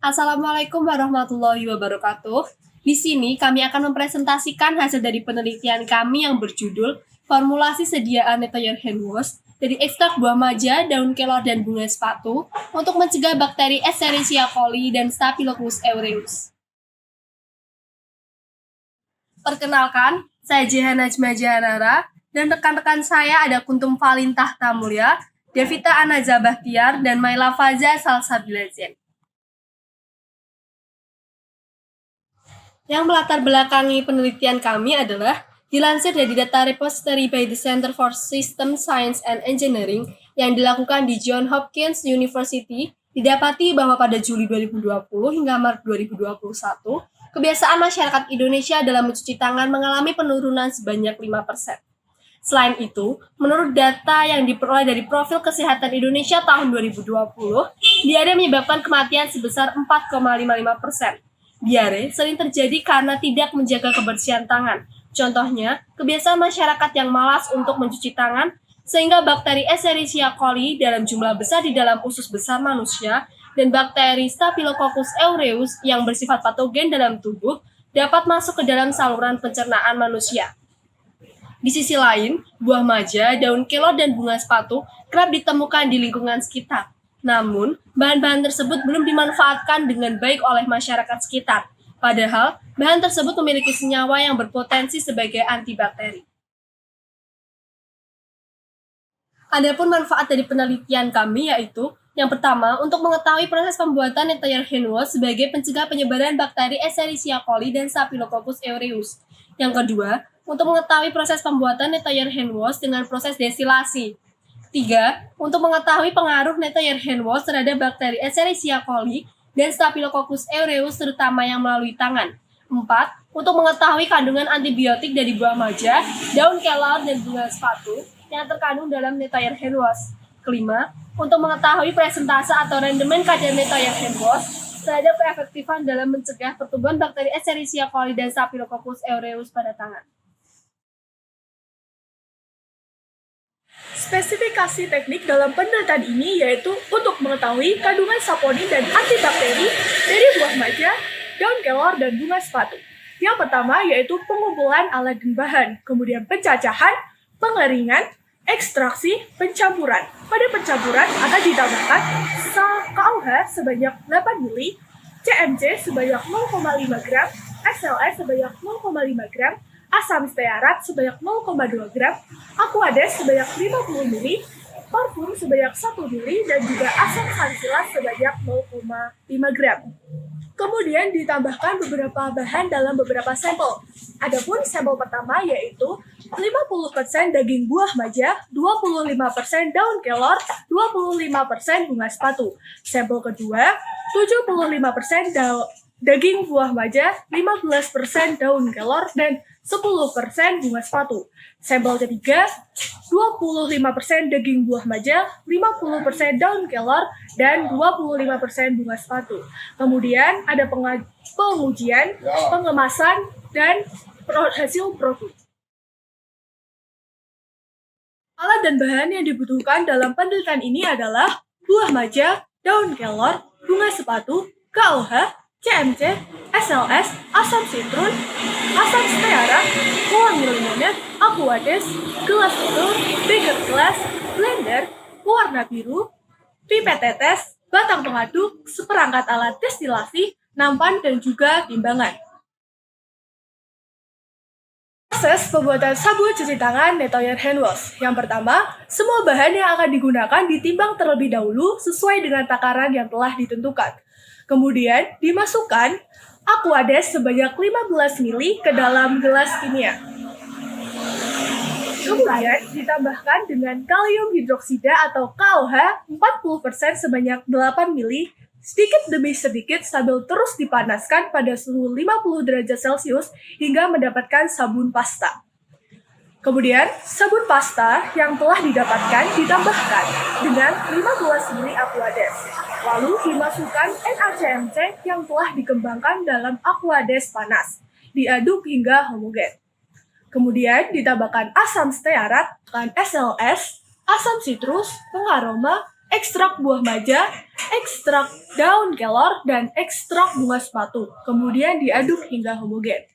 Assalamualaikum warahmatullahi wabarakatuh. Di sini kami akan mempresentasikan hasil dari penelitian kami yang berjudul Formulasi Sediaan Nettoyer Hand Wash dari ekstrak buah maja, daun kelor, dan bunga sepatu untuk mencegah bakteri Escherichia coli dan Staphylococcus aureus. Perkenalkan, saya Jehan Najma Jahanara, dan rekan-rekan saya ada Kuntum Falintah Tamulya, Devita Anaza Bahtiar, dan Maila Faza Salsabilazen. Yang melatar belakangi penelitian kami adalah dilansir dari data repository by the Center for System Science and Engineering yang dilakukan di Johns Hopkins University, didapati bahwa pada Juli 2020 hingga Maret 2021, kebiasaan masyarakat Indonesia dalam mencuci tangan mengalami penurunan sebanyak 5%. Selain itu, menurut data yang diperoleh dari Profil Kesehatan Indonesia tahun 2020, diare menyebabkan kematian sebesar 4,55%. Diare sering terjadi karena tidak menjaga kebersihan tangan. Contohnya, kebiasaan masyarakat yang malas untuk mencuci tangan, sehingga bakteri Escherichia coli dalam jumlah besar di dalam usus besar manusia dan bakteri Staphylococcus aureus yang bersifat patogen dalam tubuh dapat masuk ke dalam saluran pencernaan manusia. Di sisi lain, buah maja, daun kelor, dan bunga sepatu kerap ditemukan di lingkungan sekitar. Namun, bahan-bahan tersebut belum dimanfaatkan dengan baik oleh masyarakat sekitar. Padahal, bahan tersebut memiliki senyawa yang berpotensi sebagai antibakteri. Adapun manfaat dari penelitian kami yaitu, yang pertama, untuk mengetahui proses pembuatan Nettoyer Hand Wash sebagai pencegah penyebaran bakteri Escherichia coli dan Staphylococcus aureus. Yang kedua, untuk mengetahui proses pembuatan Nettoyer Hand Wash dengan proses destilasi. 3. Untuk mengetahui pengaruh Nettoyer Hand Wash terhadap bakteri Escherichia coli dan Staphylococcus aureus terutama yang melalui tangan. 4. Untuk mengetahui kandungan antibiotik dari buah maja, daun kelor, dan bunga sepatu yang terkandung dalam Nettoyer Hand Wash. Kelima, untuk mengetahui presentase atau rendemen kadar Nettoyer Hand Wash terhadap keefektifan dalam mencegah pertumbuhan bakteri Escherichia coli dan Staphylococcus aureus pada tangan. Spesifikasi teknik dalam penelitian ini yaitu untuk mengetahui kandungan saponin dan antibakteri dari buah maja, daun kelor, dan bunga sepatu. Yang pertama yaitu pengumpulan alat dan bahan, kemudian pencacahan, pengeringan, ekstraksi, pencampuran. Pada pencampuran akan ditambahkan KOH sebanyak 8 ml, CMC sebanyak 0,5 gram, SLS sebanyak 0,5 gram, asam stearat sebanyak 0,2 gram, aquades sebanyak 50 ml, parfum sebanyak 1 ml, dan juga asam salisilat sebanyak 0,5 gram. Kemudian ditambahkan beberapa bahan dalam beberapa sampel. Adapun sampel pertama yaitu 50% daging buah maja, 25% daun kelor, 25% bunga sepatu. Sampel kedua, 75% daging buah maja, 15% daun kelor, dan 10% bunga sepatu. Sampel ketiga, 25% daging buah maja, 50% daun kelor, dan 25% bunga sepatu. Kemudian ada pengujian, pengemasan, dan hasil produk. Alat dan bahan yang dibutuhkan dalam penelitian ini adalah buah maja, daun kelor, bunga sepatu, KOH, CMC, SLS, asam sitrun, asam stearat, pewangi limonet, aquades, gelas botol, beker gelas, blender, pewarna biru, pipet tetes, batang pengaduk, seperangkat alat destilasi, nampan, dan juga timbangan. Proses pembuatan sabun cuci tangan Nettoyer Hand Wash. Yang pertama, semua bahan yang akan digunakan ditimbang terlebih dahulu sesuai dengan takaran yang telah ditentukan. Kemudian dimasukkan aquades sebanyak 15 ml ke dalam gelas kimia. Kemudian ditambahkan dengan kalium hidroksida atau KOH 40% sebanyak 8 ml, sedikit demi sedikit sambil terus dipanaskan pada suhu 50 derajat Celcius hingga mendapatkan sabun pasta. Kemudian, sabun pasta yang telah didapatkan ditambahkan dengan 15 ml aquades. Lalu dimasukkan NaCMC yang telah dikembangkan dalam aquades panas. Diaduk hingga homogen. Kemudian ditambahkan asam stearat, SLS, asam sitrus, pengaroma, ekstrak buah maja, ekstrak daun kelor, dan ekstrak bunga sepatu. Kemudian diaduk hingga homogen.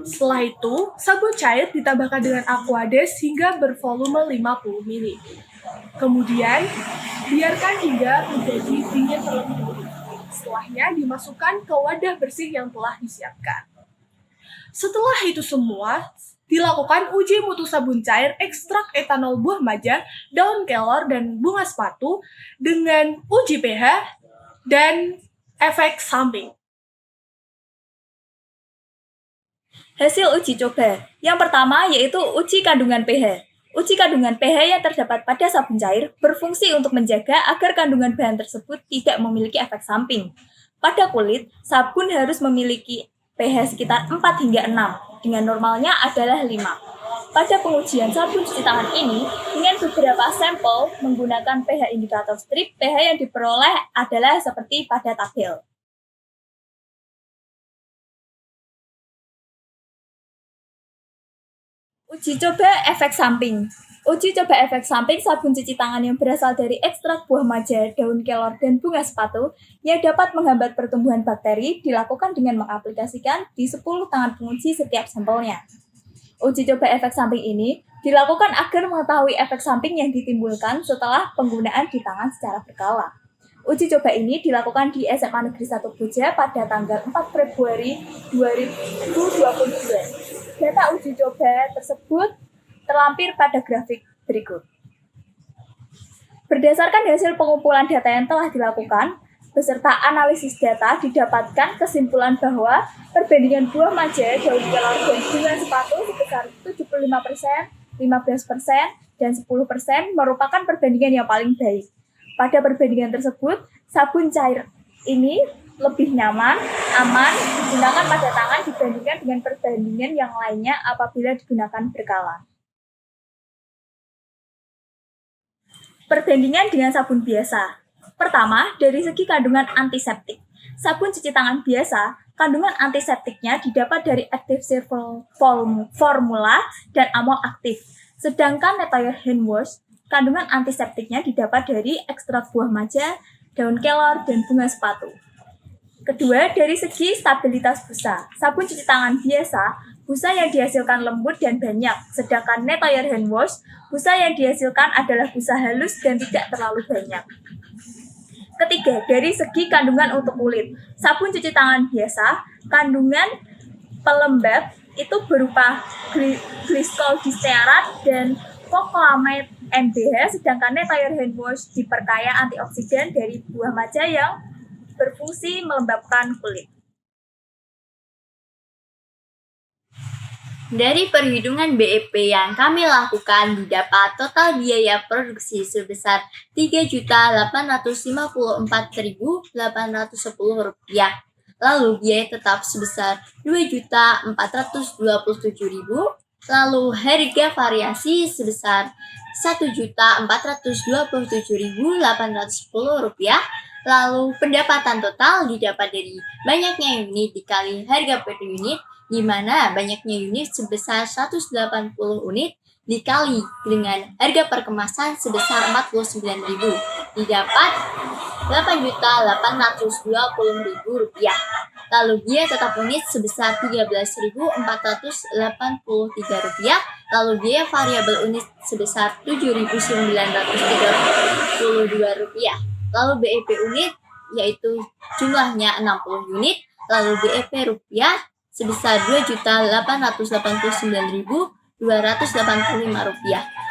Setelah itu, sabun cair ditambahkan dengan Aquades hingga bervolume 50 ml. Kemudian, biarkan hingga menjadi dingin terlebih dahulu. Setelahnya, dimasukkan ke wadah bersih yang telah disiapkan. Setelah itu semua, dilakukan uji mutu sabun cair ekstrak etanol buah maja, daun kelor, dan bunga sepatu dengan uji pH dan efek samping. Hasil uji coba. Yang pertama yaitu uji kandungan pH. Uji kandungan pH yang terdapat pada sabun cair berfungsi untuk menjaga agar kandungan bahan tersebut tidak memiliki efek samping. Pada kulit, sabun harus memiliki pH sekitar 4 hingga 6, dengan normalnya adalah 5. Pada pengujian sabun cuci tangan ini, dengan beberapa sampel menggunakan pH indikator strip, pH yang diperoleh adalah seperti pada tabel. Uji coba efek samping. Uji coba efek samping sabun cuci tangan yang berasal dari ekstrak buah maja, daun kelor, dan bunga sepatu yang dapat menghambat pertumbuhan bakteri dilakukan dengan mengaplikasikan di 10 tangan penguji setiap sampelnya. Uji coba efek samping ini dilakukan agar mengetahui efek samping yang ditimbulkan setelah penggunaan di tangan secara berkala. Uji coba ini dilakukan di SMA Negeri 1 Boja pada tanggal 4 Februari 2022. Data uji coba tersebut terlampir pada grafik berikut. Berdasarkan hasil pengumpulan data yang telah dilakukan, beserta analisis data didapatkan kesimpulan bahwa perbandingan buah maja, daun kelor, dan bunga sepatu sebesar 75%, 15%, dan 10% merupakan perbandingan yang paling baik. Pada perbandingan tersebut, sabun cair ini lebih nyaman, aman, digunakan pada tangan dibandingkan dengan perbandingan yang lainnya apabila digunakan berkala. Perbandingan dengan sabun biasa. Pertama, dari segi kandungan antiseptik. Sabun cuci tangan biasa, kandungan antiseptiknya didapat dari active formula dan amol aktif. Sedangkan Nettoyer hand wash, kandungan antiseptiknya didapat dari ekstrak buah maja, daun kelor, dan bunga sepatu. Kedua, dari segi stabilitas busa. Sabun cuci tangan biasa, busa yang dihasilkan lembut dan banyak, sedangkan Nettoyer hand wash, busa yang dihasilkan adalah busa halus dan tidak terlalu banyak. Ketiga, dari segi kandungan untuk kulit. Sabun cuci tangan biasa, kandungan pelembab itu berupa glycol distearat dan cocoamide NBH, sedangkan Nettoyer hand wash diperkaya antioksidan dari buah maja yang berfungsi melembabkan kulit. Dari perhitungan BEP yang kami lakukan, didapat total biaya produksi sebesar Rp3.854.810. Lalu biaya tetap sebesar Rp2.427.000. Lalu harga variasi sebesar Rp1.427.810. Lalu pendapatan total didapat dari banyaknya unit dikali harga per unit, di mana banyaknya unit sebesar 180 unit dikali dengan harga per kemasan sebesar Rp49.000, didapat Rp8.820.000. Lalu biaya tetap unit sebesar Rp13.483. Lalu biaya variabel unit sebesar Rp7.932. Lalu BEP unit yaitu jumlahnya 60 unit. Lalu BEP rupiah sebesar Rp2.889.285.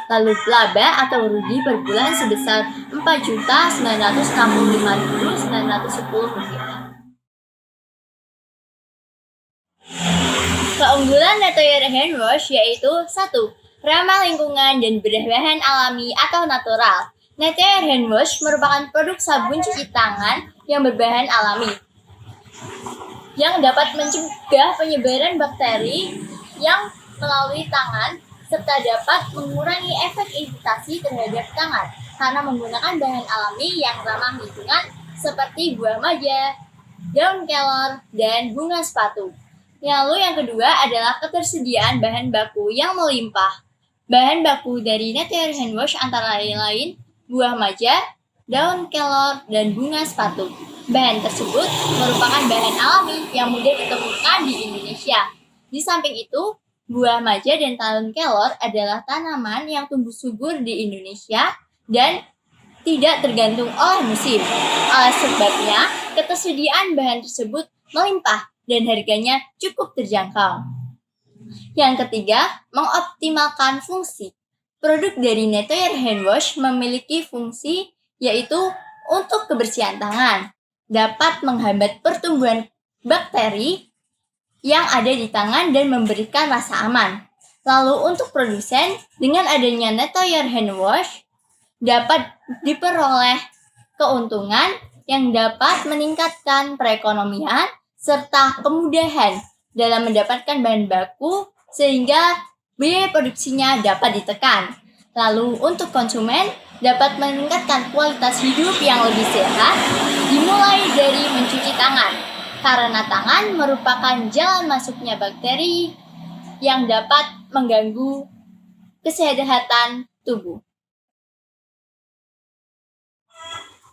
Lalu laba atau rugi per bulan sebesar Rp4.965.910. Keunggulan Nettoyer hand wash yaitu 1. Ramah lingkungan dan berbahan alami atau natural. Nettoyer hand wash merupakan produk sabun cuci tangan yang berbahan alami yang dapat mencegah penyebaran bakteri yang melalui tangan serta dapat mengurangi efek iritasi terhadap tangan karena menggunakan bahan alami yang ramah lingkungan seperti buah maja, daun kelor, dan bunga sepatu. Lalu yang kedua adalah ketersediaan bahan baku yang melimpah. Bahan baku dari Nettoyer hand wash antara lain buah maja, daun kelor, dan bunga sepatu. Bahan tersebut merupakan bahan alami yang mudah ditemukan di Indonesia. Di samping itu, buah maja dan daun kelor adalah tanaman yang tumbuh subur di Indonesia dan tidak tergantung oleh musim. Oleh sebabnya, ketersediaan bahan tersebut melimpah dan harganya cukup terjangkau. Yang ketiga, mengoptimalkan fungsi. Produk dari Nettoyer Hand Wash memiliki fungsi yaitu untuk kebersihan tangan, dapat menghambat pertumbuhan bakteri yang ada di tangan dan memberikan rasa aman. Lalu untuk produsen, dengan adanya Nettoyer Hand Wash dapat diperoleh keuntungan yang dapat meningkatkan perekonomian serta kemudahan dalam mendapatkan bahan baku sehingga biaya produksinya dapat ditekan. Lalu untuk konsumen dapat meningkatkan kualitas hidup yang lebih sehat dimulai dari mencuci tangan karena tangan merupakan jalan masuknya bakteri yang dapat mengganggu kesehatan tubuh.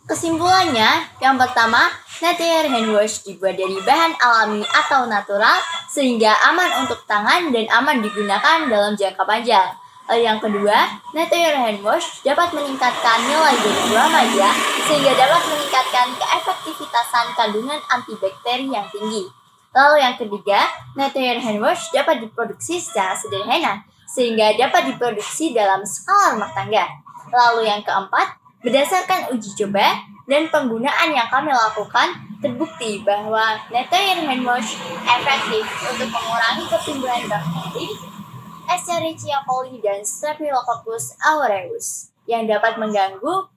Kesimpulannya, yang pertama, Nettoyer Hand Wash dibuat dari bahan alami atau natural sehingga aman untuk tangan dan aman digunakan dalam jangka panjang. Lalu yang kedua, Nettoyer Hand Wash dapat meningkatkan nilai dari buah maja sehingga dapat meningkatkan keefektivitasan kandungan antibakteri yang tinggi. Lalu yang ketiga, Nettoyer Hand Wash dapat diproduksi secara sederhana sehingga dapat diproduksi dalam skala rumah tangga. Lalu yang keempat, berdasarkan uji coba dan penggunaan yang kami lakukan, terbukti bahwa Nettoyer Hand Wash efektif untuk mengurangi pertumbuhan bakteri Escherichia coli dan Staphylococcus aureus yang dapat mengganggu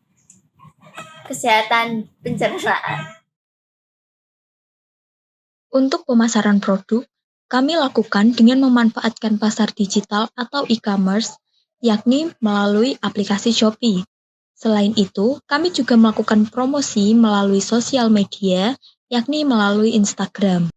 kesehatan pencernaan. Untuk pemasaran produk, kami lakukan dengan memanfaatkan pasar digital atau e-commerce, yakni melalui aplikasi Shopee. Selain itu, kami juga melakukan promosi melalui sosial media, yakni melalui Instagram.